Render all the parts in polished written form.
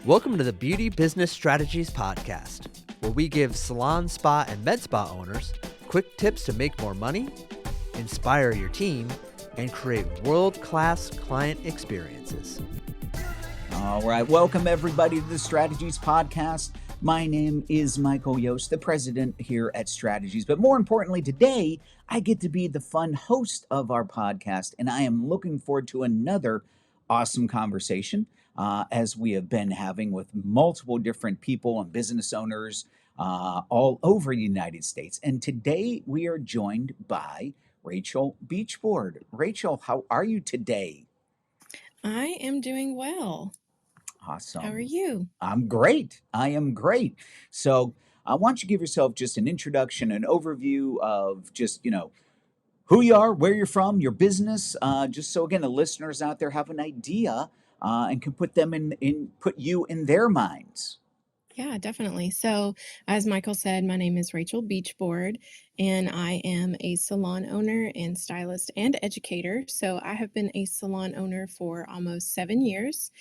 Welcome to the Beauty Business Strategies Podcast, where we give salon, spa, and med spa owners quick tips to make more money, inspire your team, and create world-class client experiences. All right, welcome everybody to the Strategies Podcast. My name is Michael Yost, the president here at Strategies. But more importantly, today I get to be the fun host of our podcast, and I am looking forward to another awesome conversation as we have been having with multiple different people and business owners all over the United States. And today we are joined by Rachel Beechboard. Rachel, how are you today? I am doing well. Awesome. How are you? I'm great. I am great. So I want you to give yourself just an introduction, an overview of just, who you are, where you're from, your business, just so, again, the listeners out there have an idea and can put them put you in their minds. Yeah, definitely. So, as Michael said, my name is Rachel Beechboard, and I am a salon owner and stylist and educator. So, I have been a salon owner for almost 7 years,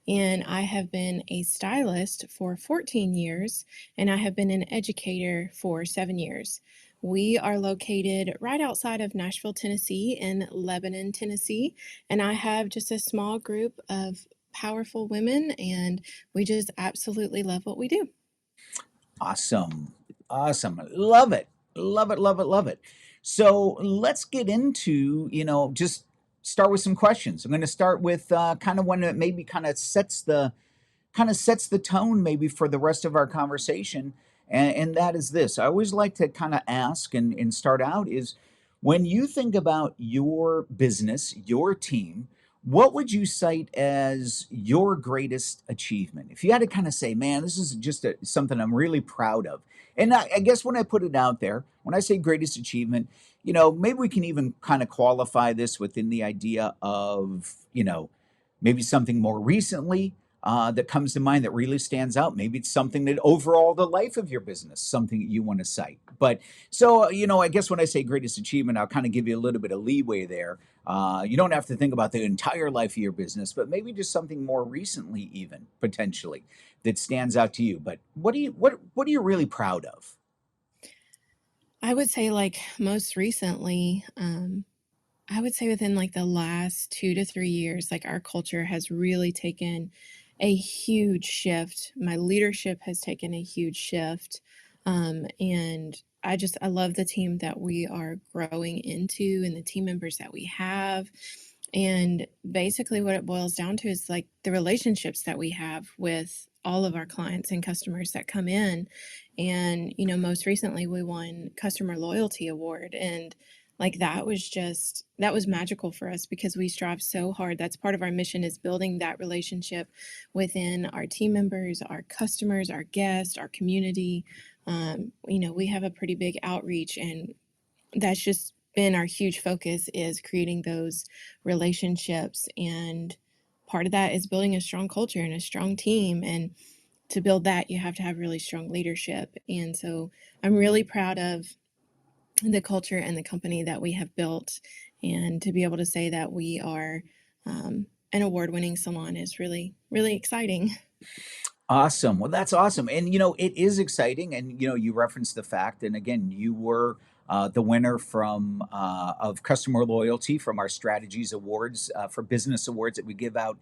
and I have been a stylist for 14 years, and I have been an educator for 7 years. We are located right outside of Nashville, Tennessee, in Lebanon, Tennessee, and I have just a small group of powerful women, and we just absolutely love what we do. Awesome. Love it. Love it. So let's get into, just start with some questions. I'm going to start with kind of one that maybe kind of sets the tone maybe for the rest of our conversation. And that is this. I always like to kind of ask and start out is, when you think about your business, your team, what would you cite as your greatest achievement? If you had to kind of say, man, this is just something I'm really proud of. And I guess when I put it out there, when I say greatest achievement, maybe we can even kind of qualify this within the idea of, maybe something more recently that comes to mind that really stands out. Maybe it's something that overall the life of your business, something that you want to cite. But so, I guess when I say greatest achievement, I'll kind of give you a little bit of leeway there. You don't have to think about the entire life of your business, but maybe just something more recently, even potentially, that stands out to you. But what are you really proud of? I would say, like, most recently, I would say within like the last 2 to 3 years, like our culture has really taken a huge shift. My leadership has taken a huge shift. And I love the team that we are growing into and the team members that we have. And basically what it boils down to is like the relationships that we have with all of our clients and customers that come in. And, most recently we won Customer Loyalty Award, and like that was magical for us because we strive so hard. That's part of our mission, is building that relationship within our team members, our customers, our guests, our community. We have a pretty big outreach, and that's just been our huge focus, is creating those relationships. And part of that is building a strong culture and a strong team. And to build that, you have to have really strong leadership. And so I'm really proud of the culture and the company that we have built, and to be able to say that we are an award-winning salon is really, really exciting. Awesome. Well, that's awesome. And, it is exciting. And, you referenced the fact, and again, you were the winner of customer loyalty from our Strategies Awards for business awards that we give out,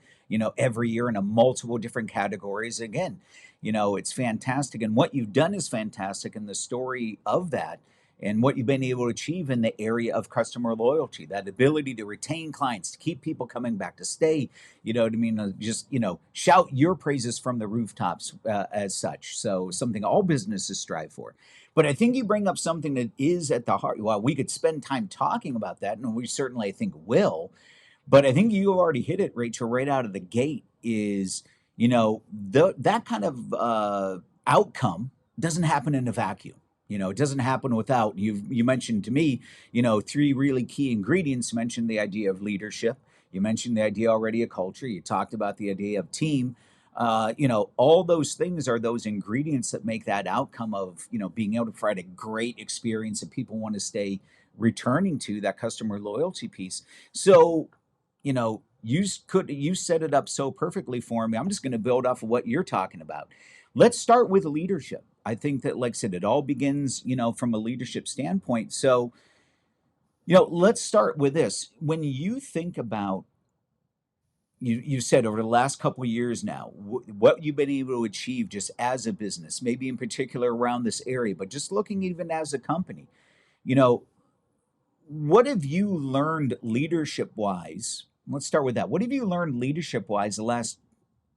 every year in a multiple different categories. Again, it's fantastic. And what you've done is fantastic. And the story of that and what you've been able to achieve in the area of customer loyalty, that ability to retain clients, to keep people coming back, to stay, what I mean, just, shout your praises from the rooftops as such. So something all businesses strive for. But I think you bring up something that is at the heart. Well, we could spend time talking about that, and we certainly, I think, will. But I think you already hit it, Rachel, right out of the gate, is, that kind of outcome doesn't happen in a vacuum. It doesn't happen without, you mentioned to me, 3 really key ingredients. You mentioned the idea of leadership. You mentioned the idea already of culture. You talked about the idea of team. All those things are those ingredients that make that outcome of, being able to provide a great experience that people want to stay returning to, that customer loyalty piece. So, you set it up so perfectly for me. I'm just going to build off of what you're talking about. Let's start with leadership. I think that, like I said, it all begins, from a leadership standpoint. So, let's start with this. When you think about, you said over the last couple of years now, what you've been able to achieve just as a business, maybe in particular around this area, but just looking even as a company, you know, what have you learned leadership wise? Let's start with that. What have you learned leadership wise the last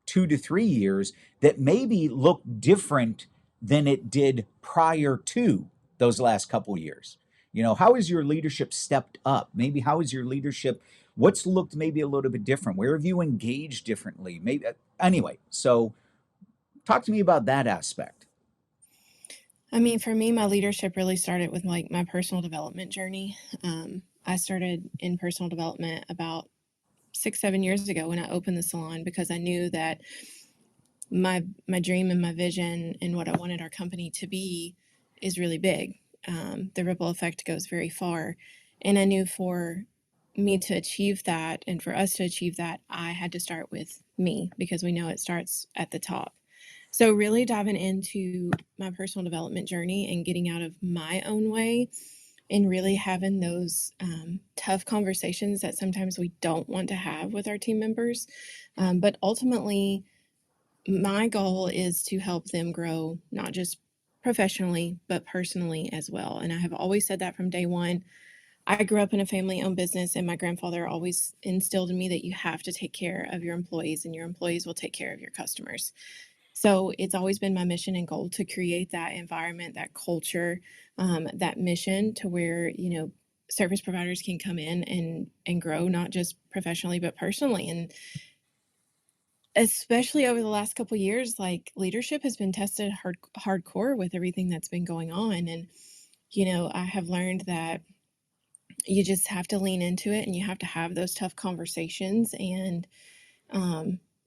2 to 3 years that maybe look different than it did prior to those last couple years? How has your leadership stepped up? Maybe how is your leadership? What's looked maybe a little bit different? Where have you engaged differently? Maybe anyway. So talk to me about that aspect. I mean, for me, my leadership really started with like my personal development journey. I started in personal development about 6, 7 years ago when I opened the salon, because I knew that my dream and my vision and what I wanted our company to be is really big. The ripple effect goes very far. And I knew for me to achieve that and for us to achieve that, I had to start with me, because we know it starts at the top. So really diving into my personal development journey and getting out of my own way and really having those tough conversations that sometimes we don't want to have with our team members. But ultimately, my goal is to help them grow, not just professionally, but personally as well. And I have always said that from day one. I grew up in a family-owned business, and my grandfather always instilled in me that you have to take care of your employees, and your employees will take care of your customers. So it's always been my mission and goal to create that environment, that culture, that mission to where, service providers can come in and grow, not just professionally, but personally. And especially over the last couple of years, like leadership has been tested hardcore with everything that's been going on. And, I have learned that you just have to lean into it and you have to have those tough conversations and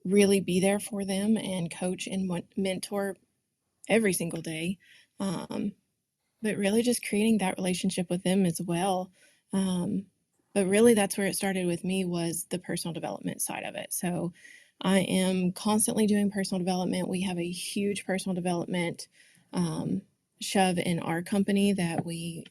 really be there for them and coach and mentor every single day. But really just creating that relationship with them as well. But really that's where it started with me, was the personal development side of it. So I am constantly doing personal development. We have a huge personal development shove in our company that we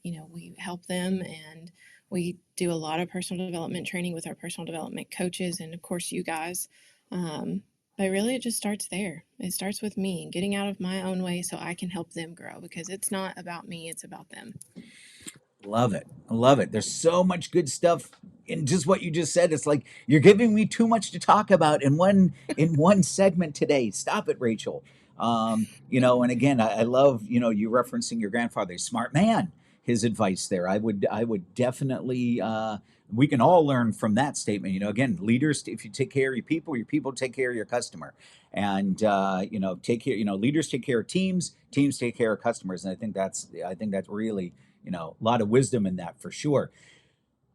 help them, and we do a lot of personal development training with our personal development coaches and of course you guys. But really it just starts there. It starts with me getting out of my own way so I can help them grow, because it's not about me, it's about them. Love it. I love it. There's so much good stuff in just what you just said. It's like you're giving me too much to talk about in one segment today. Stop it, Rachel. And again, I love, you referencing your grandfather, a smart man, his advice there. I would definitely we can all learn from that statement. Again, leaders, if you take care of your people take care of your customer. And take care, leaders take care of teams take care of customers. And I think that's really, a lot of wisdom in that for sure.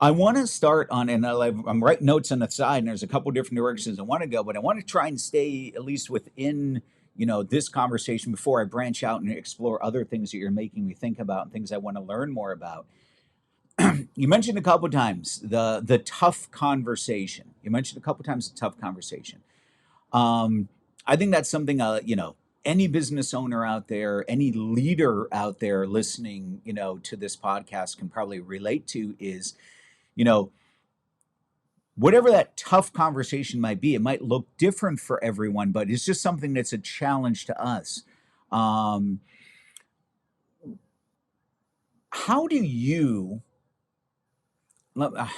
I want to start on, and I'm writing notes on the side, and there's a couple different directions I want to go, but I want to try and stay at least within, this conversation before I branch out and explore other things that you're making me think about and things I want to learn more about. You mentioned a couple times the tough conversation. I think that's something, any business owner out there, any leader out there listening, to this podcast can probably relate to is, you know, whatever that tough conversation might be, it might look different for everyone, but it's just something that's a challenge to us. Um, how do you, I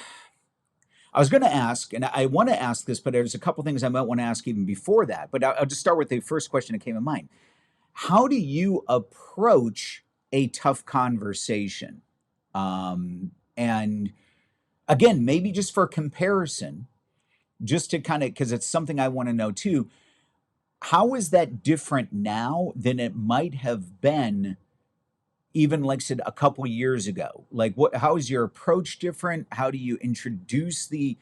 was going to ask, and I want to ask this, but there's a couple things I might want to ask even before that. But I'll just start with the first question that came in mind. How do you approach a tough conversation? And again, maybe just for comparison, just to kind of, because it's something I want to know too. How is that different now than it might have been, even like I said, a couple years ago? Like, how is your approach different? How do you introduce the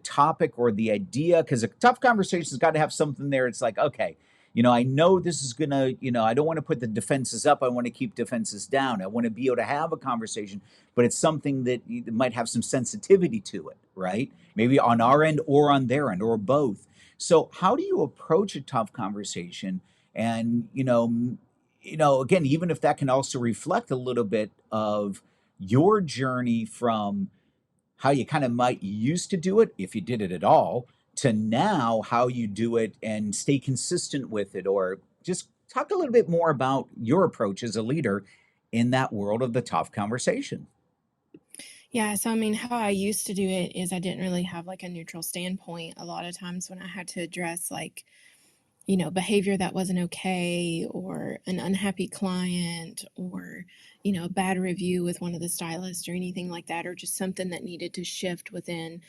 topic or the idea? Because a tough conversation's got to have something there. It's like, okay, I know this is gonna, I don't want to put the defenses up. I want to keep defenses down. I want to be able to have a conversation, but it's something that might have some sensitivity to it, right? Maybe on our end or on their end or both. So how do you approach a tough conversation? And, again, even if that can also reflect a little bit of your journey from how you kind of might used to do it, if you did it at all, to now how you do it and stay consistent with it, or just talk a little bit more about your approach as a leader in that world of the tough conversation. Yeah, so I mean, how I used to do it is I didn't really have like a neutral standpoint a lot of times when I had to address like, behavior that wasn't okay, or an unhappy client, or, a bad review with one of the stylists or anything like that, or just something that needed to shift within,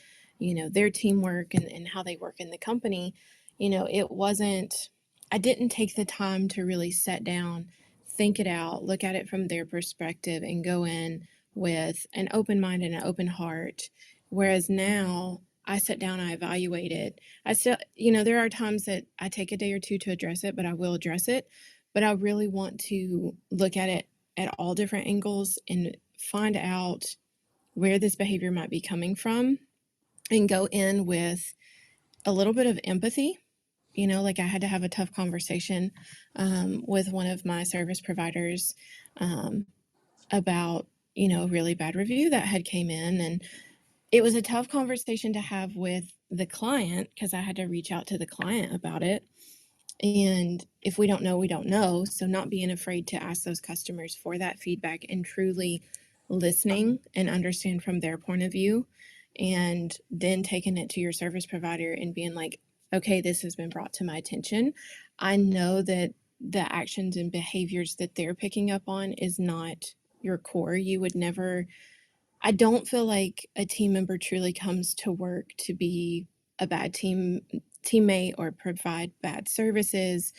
their teamwork and how they work in the company. It wasn't, I didn't take the time to really sit down, think it out, look at it from their perspective, and go in with an open mind and an open heart. Whereas now I sit down, I evaluate it. I still, there are times that I take a day or two to address it, but I will address it. But I really want to look at it at all different angles and find out where this behavior might be coming from, and go in with a little bit of empathy. Like I had to have a tough conversation with one of my service providers um, about, a really bad review that had came in. And it was a tough conversation to have with the client because I had to reach out to the client about it. And if we don't know, we don't know. So not being afraid to ask those customers for that feedback and truly listening and understand from their point of view, and then taking it to your service provider and being like, okay, this has been brought to my attention. I know that the actions and behaviors that they're picking up on is not your core. You would never, I don't feel like a team member truly comes to work to be a bad teammate or provide bad services.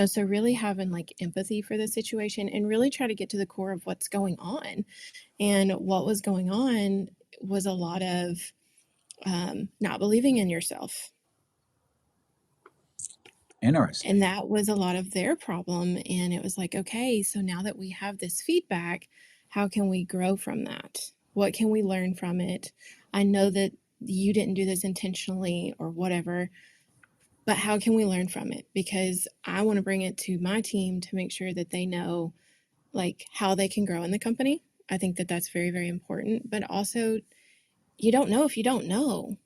So really having like empathy for the situation and really try to get to the core of what's going on. And what was going on was a lot of not believing in yourself. Interesting. And that was a lot of their problem. And it was like, okay, so now that we have this feedback, how can we grow from that? What can we learn from it? I know that you didn't do this intentionally or whatever, but how can we learn from it? Because I want to bring it to my team to make sure that they know like how they can grow in the company. I think that that's very, very important. But also, you don't know if you don't know,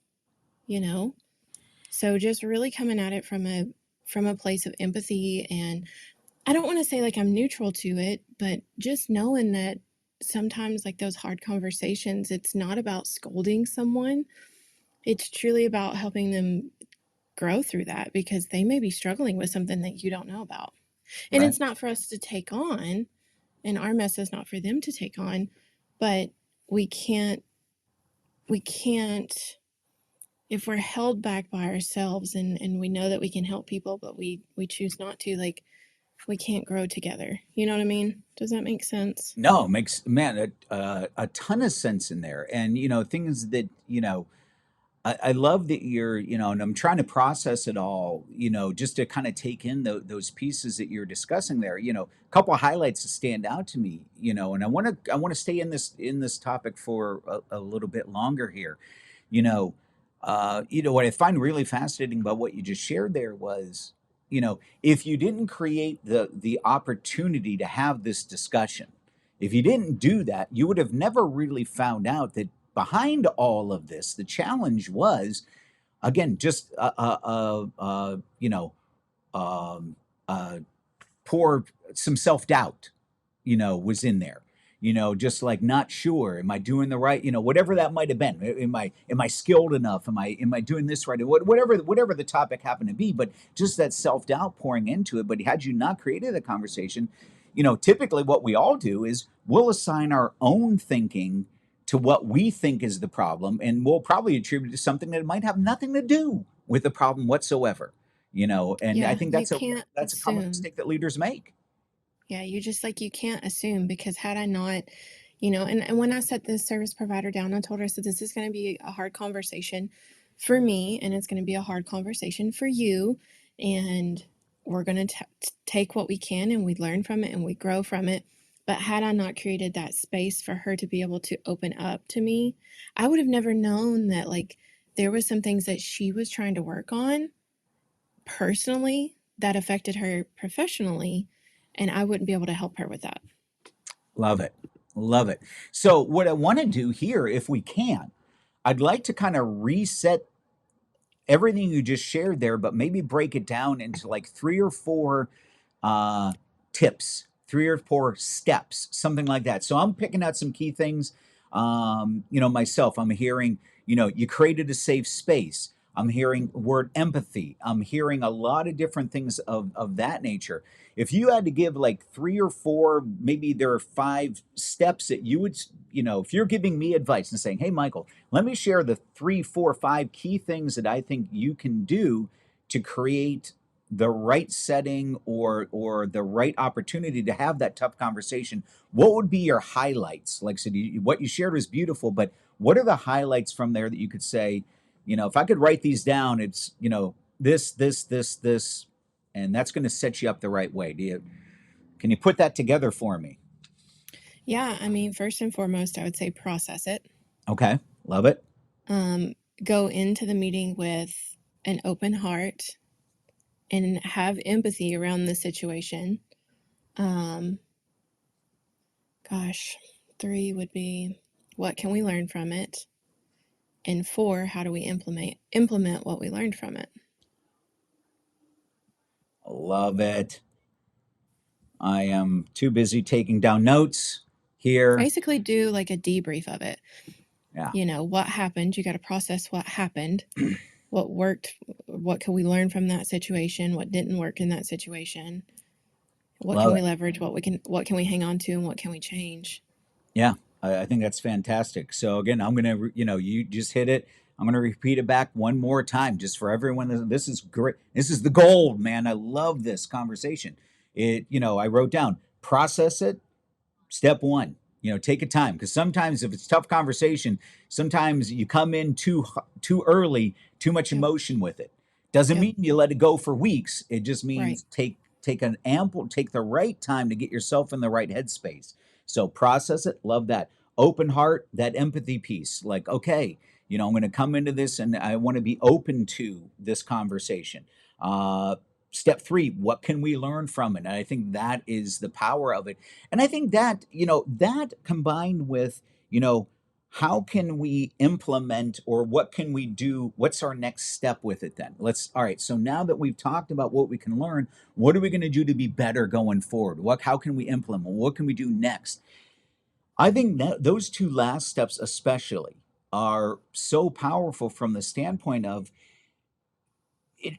you know? So just really coming at it from a place of empathy. And I don't want to say like I'm neutral to it, but just knowing that sometimes like those hard conversations, it's not about scolding someone. It's truly about helping them grow through that because they may be struggling with something that you don't know about. And Right. it's not for us to take on, and our mess is not for them to take on, but we can't we can't if we're held back by ourselves, and we know that we can help people, but we choose not to, like, we can't grow together. You know what I mean? Does that make sense? No, makes, man, a ton of sense in there. And things that I love that you're, and I'm trying to process it all, just to kind of take in those pieces that you're discussing there. A couple of highlights that stand out to me, and I want to stay in this topic for a little bit longer here. You know, what I find really fascinating about what you just shared there was, if you didn't create the opportunity to have this discussion, if you didn't do that, you would have never really found out that behind all of this, the challenge was, again, just um, uh, poor, some self doubt, was in there. Just like not sure, am I doing the right, whatever that might have been. Am I skilled enough? Am I doing this right? Whatever the topic happened to be, but just that self doubt pouring into it. But had you not created a conversation, typically what we all do is we'll assign our own thinking to what we think is the problem, and we'll probably attribute it to something that might have nothing to do with the problem whatsoever. And I Yeah, think you that's a can't that's a common assume. mistake that leaders make. Yeah, you just like you can't assume because had I not, and when I set this service provider down, I told her, I said, this is going to be a hard conversation for me, and it's going to be a hard conversation for you. And we're going to take what we can and we learn from it and we grow from it. But had I not created that space for her to be able to open up to me, I would have never known that like there was some things that she was trying to work on personally that affected her professionally, and I wouldn't be able to help her with that. Love it. Love it. So what I want to do here, if we can, I'd like to kind of reset everything you just shared there, but maybe break it down into like 3 or 4 tips, 3 or 4 steps, something like that. So I'm picking out some key things. Myself, I'm hearing, you created a safe space. I'm hearing word empathy. I'm hearing a lot of different things of that nature. If you had to give like 3 or 4, maybe there are 5 steps that you would, if you're giving me advice and saying, hey, Michael, let me share the 3, 4, 5 key things that I think you can do to create the right setting or the right opportunity to have that tough conversation. What would be your highlights? Like I said, what you shared was beautiful, but what are the highlights from there that you could say, if I could write these down, it's, this, and that's going to set you up the right way. Can you put that together for me? Yeah, I mean, first and foremost, I would say process it. Okay, love it. Go into the meeting with an open heart and have empathy around the situation. Gosh, 3 would be, what can we learn from it? And 4, how do we implement what we learned from it? Love it. I am too busy taking down notes here. Basically do like a debrief of it. Yeah. What happened? You got to process what happened. What worked? What can we learn from that situation? What didn't work in that situation? What Love can we it. leverage? What can we hang on to, and what can we change? Yeah, I think that's fantastic. So again, I'm gonna, you just hit it. I'm gonna repeat it back one more time, just for everyone. This is great. This is the gold, man. I love this conversation. I wrote down, process it. Step 1, take a time, because sometimes if it's tough conversation, sometimes you come in too early, too much Yep. emotion with it. Doesn't Yep. mean you let it go for weeks. It just means Right. take the right time to get yourself in the right headspace. So process it. Love that. Open heart, that empathy piece. Like, okay, I'm going to come into this and I want to be open to this conversation. Step 3, what can we learn from it? And I think that is the power of it. And I think that, that combined with, how can we implement, or what can we do? What's our next step with it then? All right. So now that we've talked about what we can learn, what are we going to do to be better going forward? How can we implement? What can we do next? I think that those 2 last steps, especially, are so powerful from the standpoint of,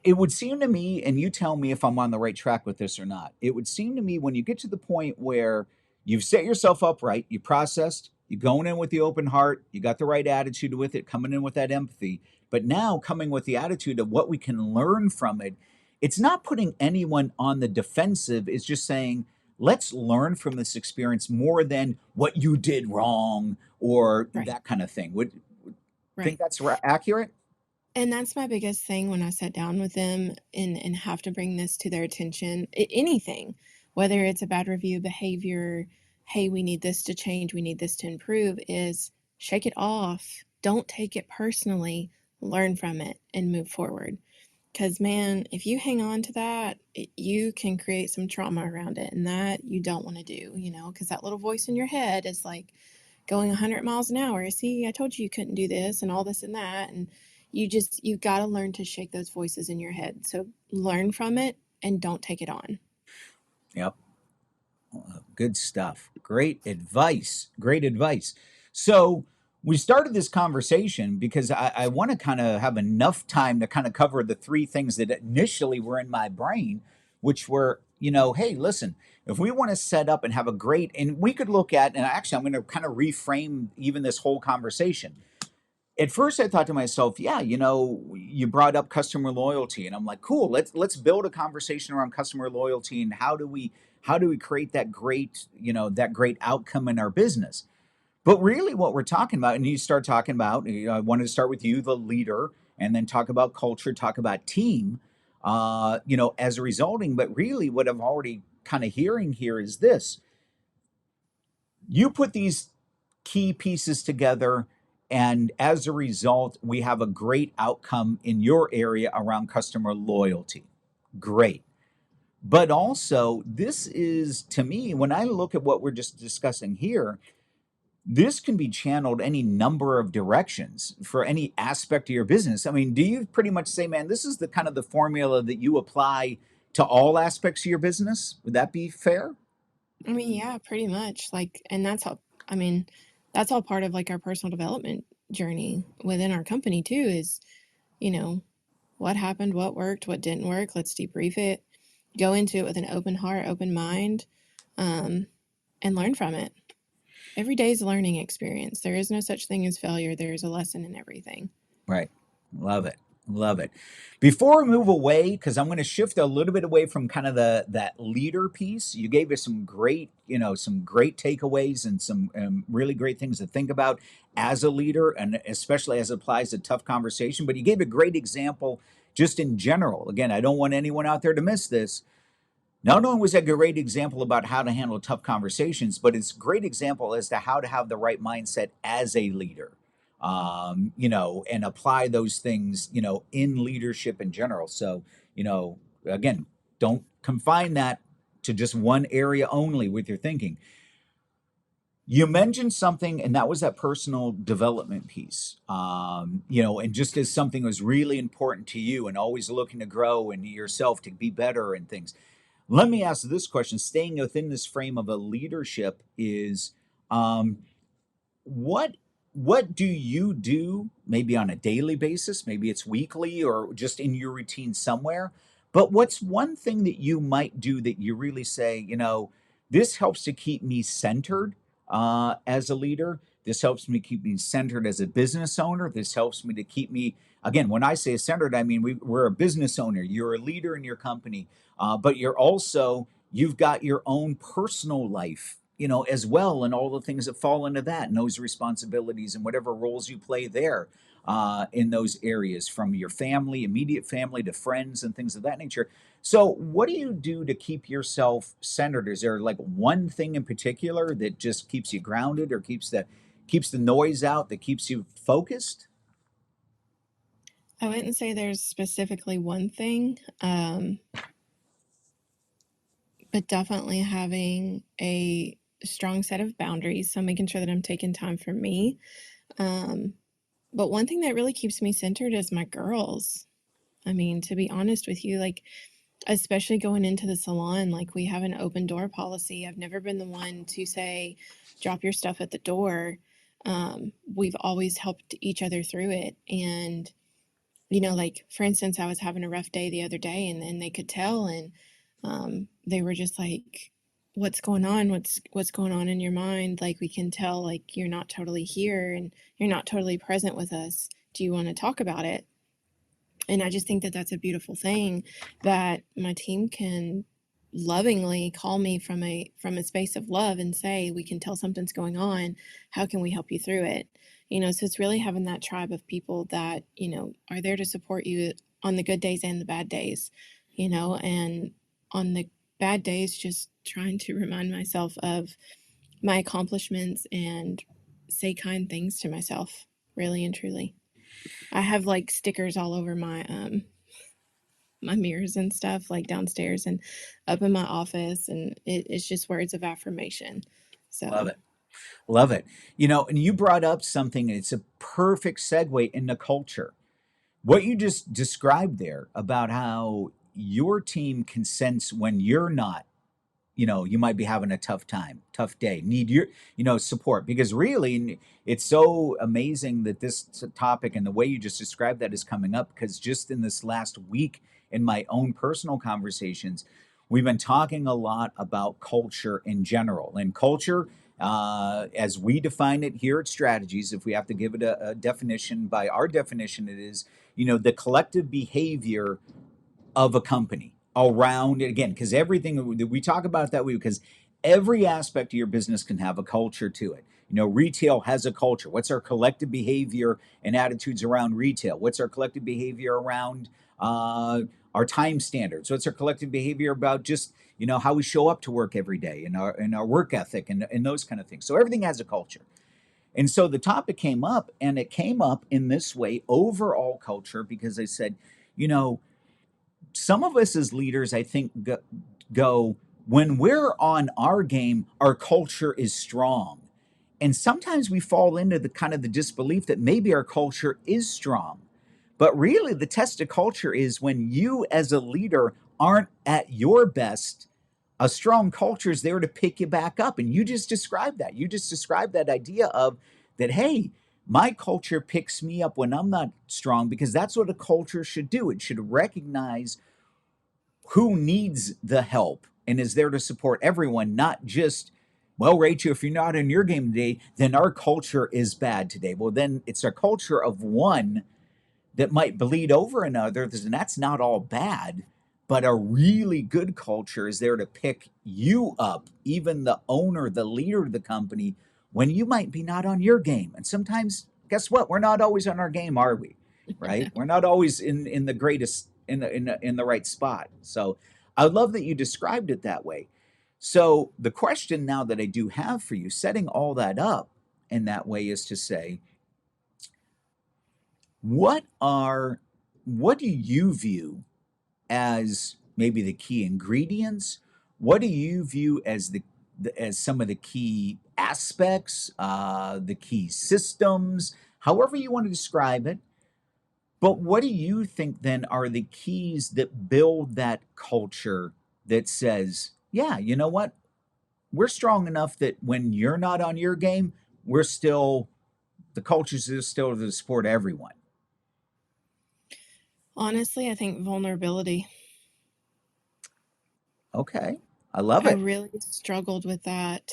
it would seem to me, and you tell me if I'm on the right track with this or not. It would seem to me when you get to the point where you've set yourself up right, you processed, you're going in with the open heart, you got the right attitude with it, coming in with that empathy, but now coming with the attitude of what we can learn from it. It's not putting anyone on the defensive, it's just saying, let's learn from this experience more than what you did wrong or Right. that kind of thing. Would think Right. that's accurate? And that's my biggest thing when I sat down with them and have to bring this to their attention. Anything, whether it's a bad review behavior, hey, we need this to change, we need this to improve, is shake it off. Don't take it personally. Learn from it and move forward. Because, man, if you hang on to that, you can create some trauma around it. And that you don't want to do, because that little voice in your head is like going 100 miles an hour. See, I told you couldn't do this and all this and that. And you got to learn to shake those voices in your head. So learn from it and don't take it on. Yep. Good stuff. Great advice. Great advice. So we started this conversation because I want to kind of have enough time to kind of cover the 3 things that initially were in my brain, which were, hey, listen, if we want to set up and have a great, and we could look at, and actually I'm going to kind of reframe even this whole conversation. At first I thought to myself, yeah, you brought up customer loyalty, and I'm like, cool, let's build a conversation around customer loyalty and how do we create that great outcome in our business. But really what we're talking about, and you start talking about, I wanted to start with you, the leader, and then talk about culture, talk about team. as a resulting. But really, what I'm already kind of hearing here is this: you put these key pieces together, and as a result, we have a great outcome in your area around customer loyalty. Great. But also, this is, to me, when I look at what we're just discussing here, this can be channeled any number of directions for any aspect of your business. I mean, do you pretty much say, man, this is the kind of the formula that you apply to all aspects of your business? Would that be fair? I mean, yeah, pretty much. Like, and that's all, I mean, that's all part of like our personal development journey within our company too, is, you know, what happened, what worked, what didn't work. Let's debrief it, go into it with an open heart, open mind, um, and learn from it. Every day is a learning experience. There is no such thing as failure. There is a lesson in everything. Right. Love it. Love it. Before we move away, because I'm going to shift a little bit away from kind of that leader piece, you gave us some great takeaways and some really great things to think about as a leader, and especially as it applies to tough conversation. But you gave a great example just in general. Again, I don't want anyone out there to miss this. Not only was that a great example about how to handle tough conversations, but it's a great example as to how to have the right mindset as a leader, and apply those things, in leadership in general. So, again, don't confine that to just one area only with your thinking. You mentioned something, and that was that personal development piece. And just as something was really important to you and always looking to grow and yourself to be better and things. Let me ask this question, staying within this frame of a leadership is, um, what what do you do maybe on a daily basis, maybe it's weekly or just in your routine somewhere, but what's one thing that you might do that you really say, this helps to keep me centered as a leader, this helps me keep me centered as a business owner, this helps me to keep me, again, when I say centered, I mean we're a business owner, you're a leader in your company, but you've got your own personal life, as well, and all the things that fall into that, and those responsibilities, and whatever roles you play there, in those areas, from your family, immediate family, to friends and things of that nature. So, what do you do to keep yourself centered? Is there like one thing in particular that just keeps you grounded, or keeps the noise out, that keeps you focused? I wouldn't say there's specifically one thing, but definitely having a strong set of boundaries. So making sure that I'm taking time for me. Um, but one thing that really keeps me centered is my girls. I mean, to be honest with you, like, especially going into the salon, like, we have an open door policy. I've never been the one to say, drop your stuff at the door. We've always helped each other through it. And, like, for instance, I was having a rough day the other day, and then they could tell, and they were just like, what's going on? What's going on in your mind? Like, we can tell, like, you're not totally here and you're not totally present with us. Do you want to talk about it? And I just think that that's a beautiful thing, that my team can lovingly call me from a space of love and say, we can tell something's going on. How can we help you through it? So it's really having that tribe of people that, are there to support you on the good days and the bad days, and on the bad days, just trying to remind myself of my accomplishments and say kind things to myself, really and truly. I have like stickers all over my mirrors and stuff, like downstairs and up in my office, and it's just words of affirmation. Love So it. Love it. And you brought up something, it's a perfect segue into culture. What you just described there about how your team can sense when you're not, you might be having a tough time, tough day, need your, support. Because really, it's so amazing that this topic and the way you just described that is coming up, because just in this last week, in my own personal conversations, we've been talking a lot about culture in general. And culture, as we define it here at Strategies, if we have to give it a definition, by our definition, it is, the collective behavior of a company around it, again, because everything that we talk about that way, because every aspect of your business can have a culture to it. Retail has a culture. What's our collective behavior and attitudes around retail? What's our collective behavior around our time standards? What's our collective behavior about just, how we show up to work every day, and our work ethic, and those kind of things. So everything has a culture. And so the topic came up, and it came up in this way, overall culture, because I said, you know, some of us as leaders, I think, go when we're on our game, our culture is strong. And sometimes we fall into the kind of the disbelief that maybe our culture is strong. But really, the test of culture is when you as a leader aren't at your best, a strong culture is there to pick you back up. And you just described that. You just described that idea of that, hey, my culture picks me up when I'm not strong, because that's what a culture should do. It should recognize who needs the help and is there to support everyone, not just, well, Rachel, if you're not in your game today, then our culture is bad today. Well, then it's a culture of one that might bleed over in others, and that's not all bad. But a really good culture is there to pick you up, even the owner, the leader of the company, when you might be not on your game. And sometimes, guess what? We're not always on our game, are we? Right? We're not always in the greatest in the right spot. So I love that you described it that way. So the question now that I do have for you, setting all that up in that way, is to say, what do you view as maybe the key ingredients? What do you view as as some of the key aspects, the key systems, however you want to describe it? But what do you think then are the keys that build that culture that says, yeah, you know what? We're strong enough that when you're not on your game, the culture is still to support everyone. Honestly, I think vulnerability. Okay. I love I it. really struggled with that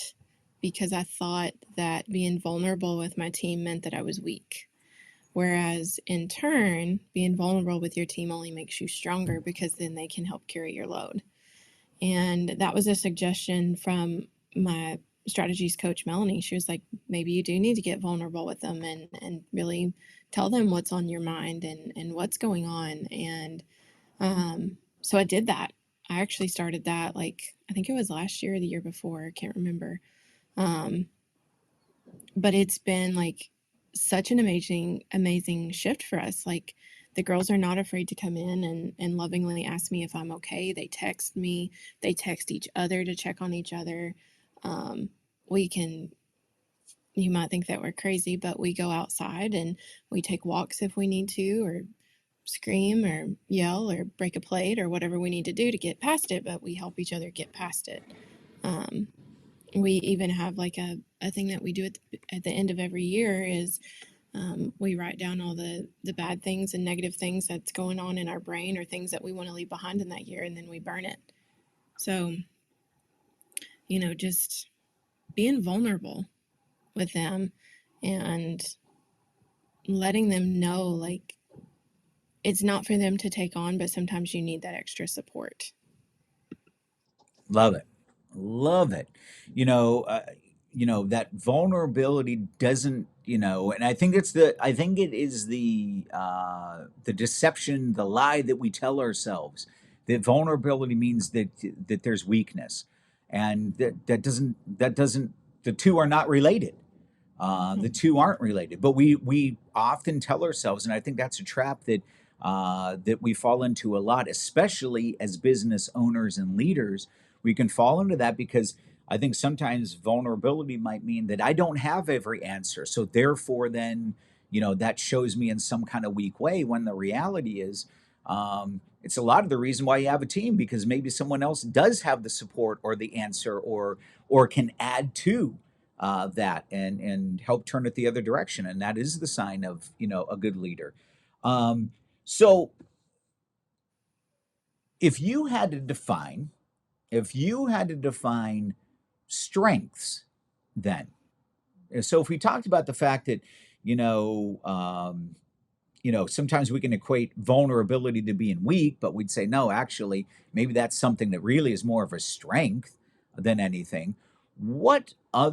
because I thought that being vulnerable with my team meant that I was weak. Whereas in turn, being vulnerable with your team only makes you stronger, because then they can help carry your load. And that was a suggestion from my strategies coach, Melanie. She was like, maybe you do need to get vulnerable with them and really tell them what's on your mind and what's going on. And so I did that. I actually started that, like, I think it was last year or the year before. I can't remember. Um, but it's been like such an amazing shift for us. Like, the girls are not afraid to come in and lovingly ask me if I'm okay. They text me, they text each other to check on each other. Um, we can, you might think that we're crazy, but we go outside and we take walks if we need to, or scream or yell or break a plate or whatever we need to do to get past it, but we help each other get past it. Um, we even have like a thing that we do at the end of every year is we write down all the bad things and negative things that's going on in our brain, or things that we want to leave behind in that year, and then we burn it. So, just being vulnerable with them and letting them know, like, it's not for them to take on, but sometimes you need that extra support. Love it. Love it. You know, uh, that vulnerability doesn't, and I think it is the deception, the lie that we tell ourselves, that vulnerability means that there's weakness, and that doesn't the two are not related. The two aren't related, but we often tell ourselves, and I think that's a trap that we fall into a lot, especially as business owners and leaders. We can fall into that because I think sometimes vulnerability might mean that I don't have every answer, so therefore, then that shows me in some kind of weak way. When the reality is, it's a lot of the reason why you have a team, because maybe someone else does have the support or the answer, or can add to that and help turn it the other direction, and that is the sign of a good leader. So if you had to define if you had to define strengths, then, so if we talked about the fact that sometimes we can equate vulnerability to being weak, but we'd say no, actually maybe that's something that really is more of a strength than anything. What are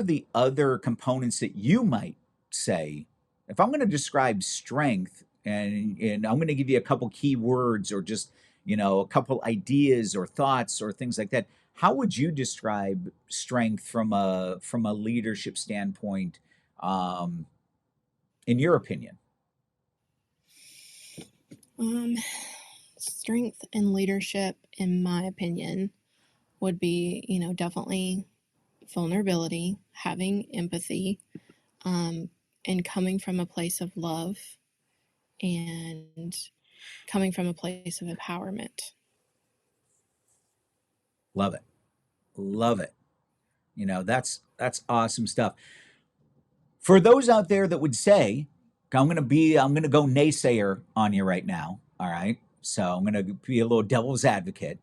the other components that you might say, if I'm going to describe strength, and I'm going to give you a couple key words or just, a couple ideas or thoughts or things like that. How would you describe strength from a leadership standpoint, um, in your opinion? Um, Strength and leadership, in my opinion, would be, definitely vulnerability, having empathy, um, and coming from a place of love and coming from a place of empowerment. Love it. Love it. That's awesome stuff. For those out there that would say, I'm going to go naysayer on you right now. All right. So I'm going to be a little devil's advocate.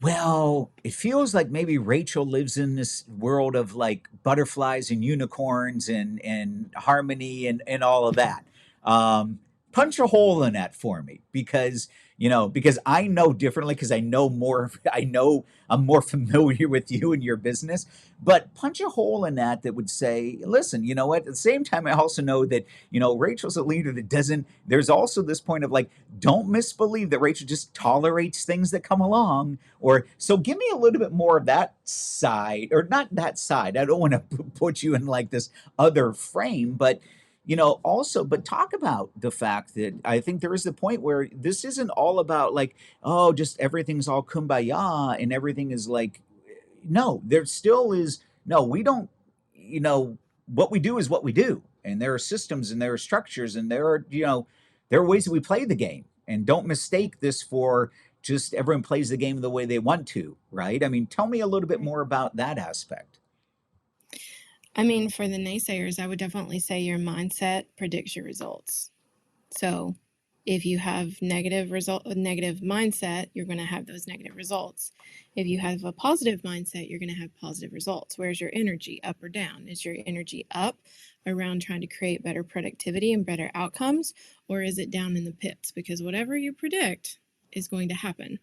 Well, it feels like maybe Rachel lives in this world of like butterflies and unicorns and harmony and all of that. Um, Punch a hole in that for me because because I know differently because I know more. I know I'm more familiar with you and your business. But punch a hole in that would say, listen, you know what? At the same time, I also know that Rachel's a leader that doesn't. There's also this point of like, don't misbelieve that Rachel just tolerates things that come along or so give me a little bit more of that side, or not that side. I don't want to put you in like this other frame, but also, but talk about the fact that I think there is the point where this isn't all about like, oh, just everything's all kumbaya and everything is like, no, there still is, no, we don't, what we do is what we do. And there are systems and there are structures and there are ways that we play the game. And don't mistake this for just everyone plays the game the way they want to, right? I mean, tell me a little bit more about that aspect. I mean, for the naysayers, I would definitely say your mindset predicts your results. So if you have negative mindset, you're going to have those negative results. If you have a positive mindset, you're going to have positive results. Where's your energy, up or down? Is your energy up around trying to create better productivity and better outcomes, or is it down in the pits? Because whatever you predict is going to happen.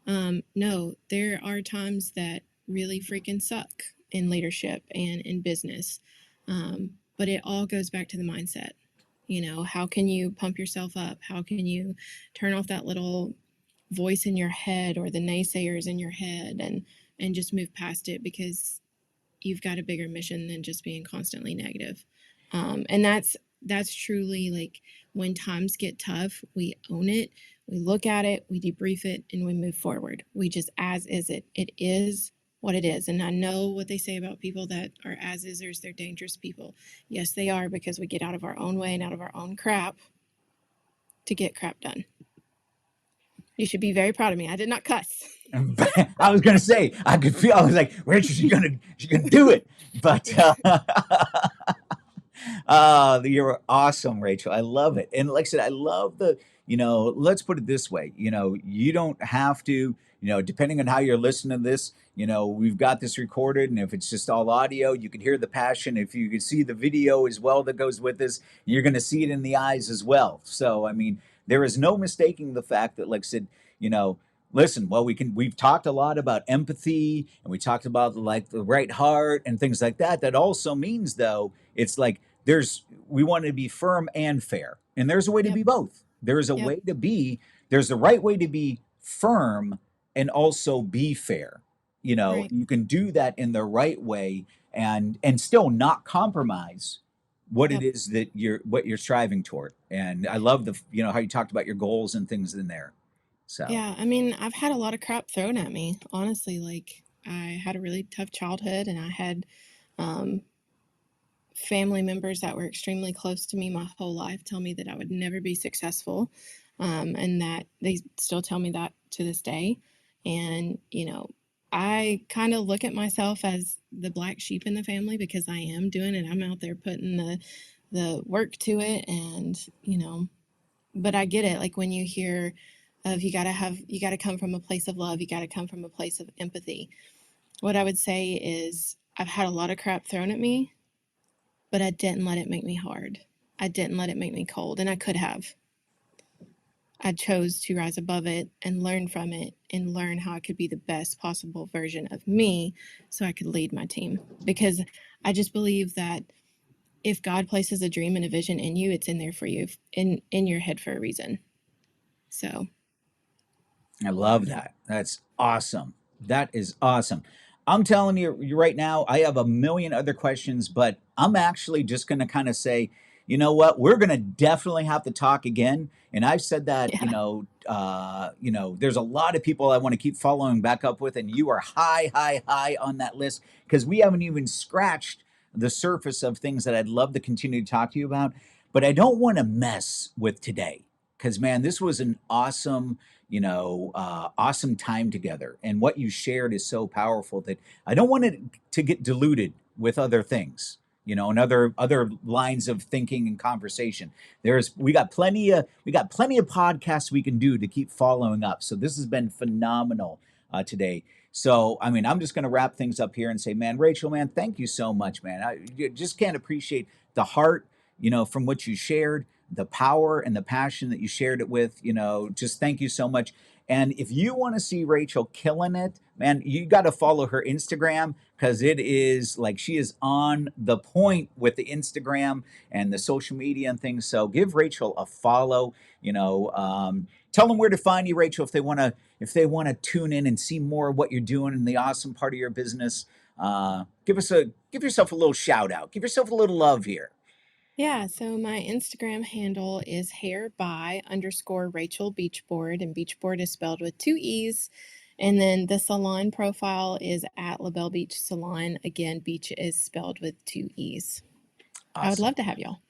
No, there are times that really freaking suck in leadership and in business. But it all goes back to the mindset. How can you pump yourself up? How can you turn off that little voice in your head or the naysayers in your head and just move past it, because you've got a bigger mission than just being constantly negative. And that's truly like, when times get tough, we own it, we look at it, we debrief it, and we move forward. We just as is it. It is what it is. And I know what they say about people that are as isers, they're dangerous people. Yes, they are, because we get out of our own way and out of our own crap to get crap done. You should be very proud of me. I did not cuss. I was gonna say, I could feel. I was like, Rachel, she's gonna do it. But you're awesome, Rachel. I love it. And like I said, I love let's put it this way. You don't have to. Depending on how you're listening to this, we've got this recorded, and if it's just all audio, you can hear the passion. If you can see the video as well that goes with this, you're going to see it in the eyes as well. So, I mean, there is no mistaking the fact that, like I said, listen, well, we've talked a lot about empathy and we talked about like the right heart and things like that. That also means, though, it's like we want to be firm and fair. And there's a way to Yep. be both. There's a Yep. way to be, there's the right way to be firm and also be fair. Right. You can do that in the right way and still not compromise what it Yep. is that you're striving toward. And I love how you talked about your goals and things in there. So Yeah. I mean, I've had a lot of crap thrown at me, honestly. Like, I had a really tough childhood, and I had um, family members that were extremely close to me my whole life tell me that I would never be successful, and that they still tell me that to this day. And, I kind of look at myself as the black sheep in the family, because I am doing it. I'm out there putting the work to it, and, but I get it. Like, when you hear of you got to come from a place of love, you got to come from a place of empathy. What I would say is, I've had a lot of crap thrown at me, but I didn't let it make me hard. I didn't let it make me cold, and I could have. I chose to rise above it and learn from it and learn how I could be the best possible version of me so I could lead my team. Because I just believe that if God places a dream and a vision in you, it's in there for you, in your head for a reason. So I love that. That's awesome. That is awesome. I'm telling you right now, I have a million other questions, but I'm actually just going to kind of say, you know what? We're going to definitely have to talk again. And I've said that, yeah. there's a lot of people I want to keep following back up with, and you are high, high, high on that list because we haven't even scratched the surface of things that I'd love to continue to talk to you about. But I don't want to mess with today because, man, this was an awesome awesome time together. And what you shared is so powerful that I don't want it to get diluted with other things, and other lines of thinking and conversation. We got plenty of podcasts we can do to keep following up. So this has been phenomenal today. So, I mean, I'm just going to wrap things up here and say, man, Rachel, man, thank you so much, man. You just can't appreciate the heart, from what you shared, the power and the passion that you shared it with, just thank you so much. And if you want to see Rachel killing it, man, you got to follow her Instagram because it is like she is on the point with the Instagram and the social media and things. So give Rachel a follow, tell them where to find you, Rachel, if they want to tune in and see more of what you're doing in the awesome part of your business. Give yourself a little shout out, give yourself a little love here. Yeah, so my Instagram handle is hair_by_Rachel Beechboard, and Beechboard is spelled with 2 E's. And then the salon profile is at Libelle Beech Salon. Again, Beech is spelled with 2 E's. Awesome. I would love to have y'all.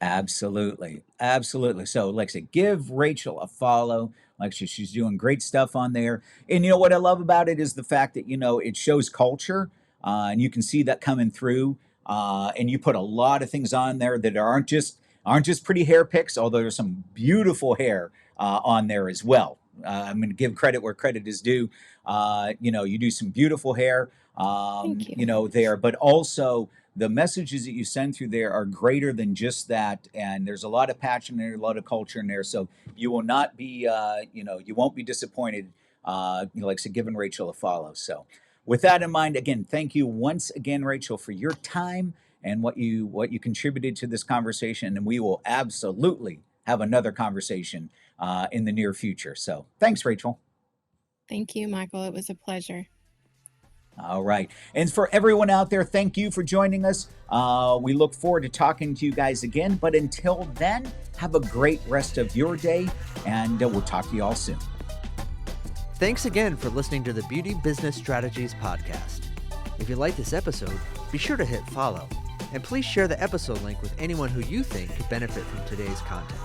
Absolutely. Absolutely. So, like I said, give Rachel a follow. Like she's doing great stuff on there. And what I love about it is the fact that, it shows culture and you can see that coming through. And you put a lot of things on there that aren't just pretty hair pics, although there's some beautiful hair on there as well. I'm going to give credit where credit is due. You do some beautiful hair, Thank you. there, but also the messages that you send through there are greater than just that. And there's a lot of passion there, a lot of culture in there. So you will not be, you won't be disappointed. Like I said, giving Rachel a follow. So with that in mind, again, thank you once again, Rachel, for your time and what you contributed to this conversation. And we will absolutely have another conversation in the near future. So thanks, Rachel. Thank you, Michael. It was a pleasure. All right. And for everyone out there, thank you for joining us. We look forward to talking to you guys again. But until then, have a great rest of your day, and we'll talk to you all soon. Thanks again for listening to the Beauty Business Strategies podcast. If you like this episode, be sure to hit follow, and please share the episode link with anyone who you think could benefit from today's content.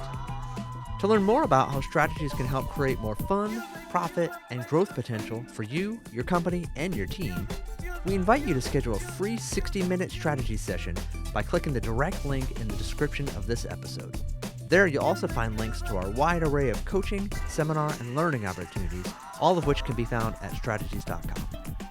To learn more about how strategies can help create more fun, profit, and growth potential for you, your company, and your team, we invite you to schedule a free 60-minute strategy session by clicking the direct link in the description of this episode. There you'll also find links to our wide array of coaching, seminar, and learning opportunities, all of which can be found at strategies.com.